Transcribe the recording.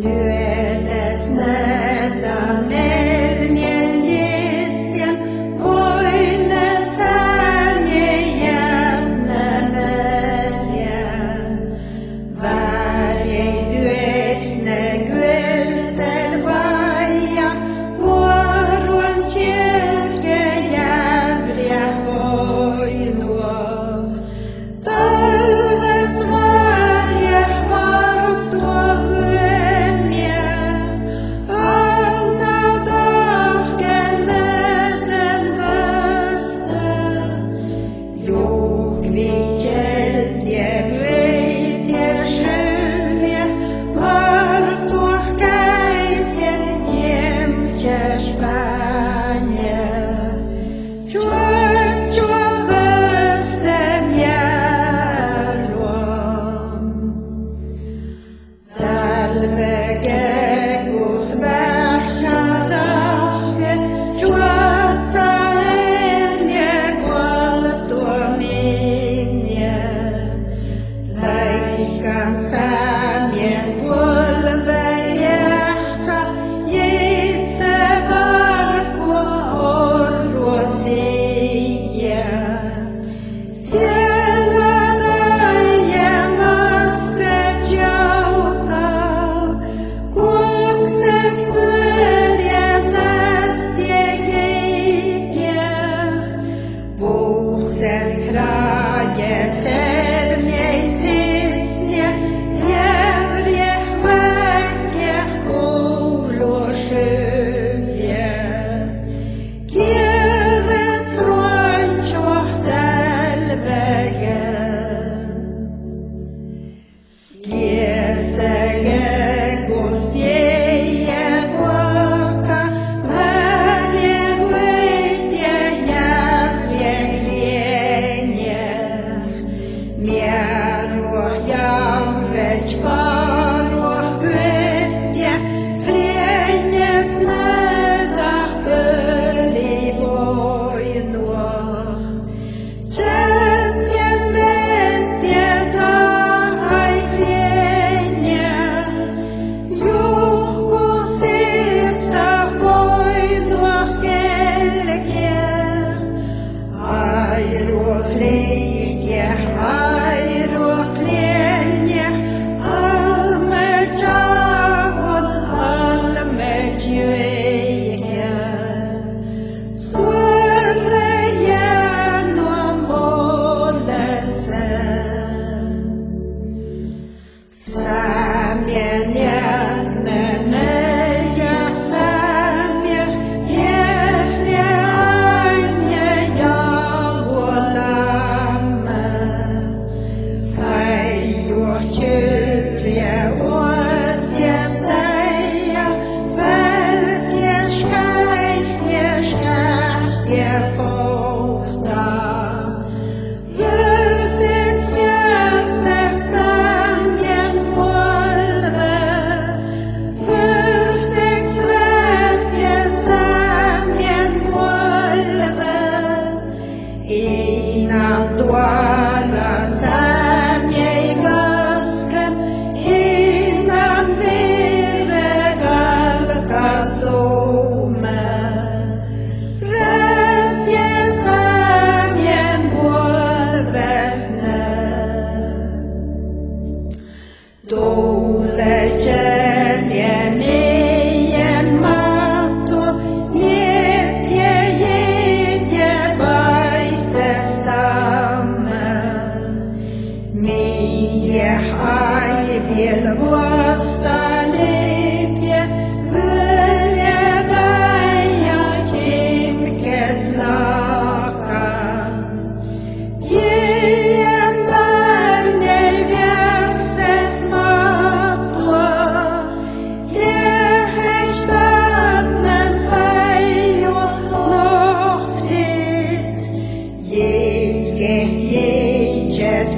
Nu är det snälla melmien gissien, voine sänge jätne väljen. Varje yöksne gulden vaja, vuoron kjelke jävriä voinua. Talves varje varttua vyönjä, anna tahken veden möstä. Jokvi kjeldje vyitje sjövje, varttua käisjen jämtjä Spanje. Tjua hösten järvom. Talvegekus vähtjärahke, tjuatsa enje kuoltua minje. Läihkan sämien polve jähtsä, jitse varkua orrua siia. Vielä läjä masket joukkaa, kuokset pöljet mästje keipjä. Puhsen kraje sermjeisisnje, jävrje väkje kuuluu syvjä. Kievets ruontjoh tälvegen. Kiesegekus jeje kuokka, välje vyitje jävje klienje. Mieruoh javvets paruoh kytje, klienjes nädah köli voinua. Jätsjen letje tahai klienje, juhku siirta voinua kelkje. Airuoh liikje, airuoh klienje, alme tjavon, alme tjöjje. Större genom våldesen. Sämjen jätne nöja sämje, jävje anje jalvolamme. Färjor tjurje åsje steja, fälsje skäjtje skätje fåta. Vörtex jäksef sämjen polve, vörtex väfje sämjen polve. Innan duara sämje i gasken, innan vire galka somme. Räfje sämjen polvesne. Tuule kjelje mien matto, mietje jitje vaihtestamme. Mie aiviel vuosta lipje, völje täijalt imkes lakan. Giljen värne vjäkses mattua, jähästatten färjot lohtit. Jisket jitjet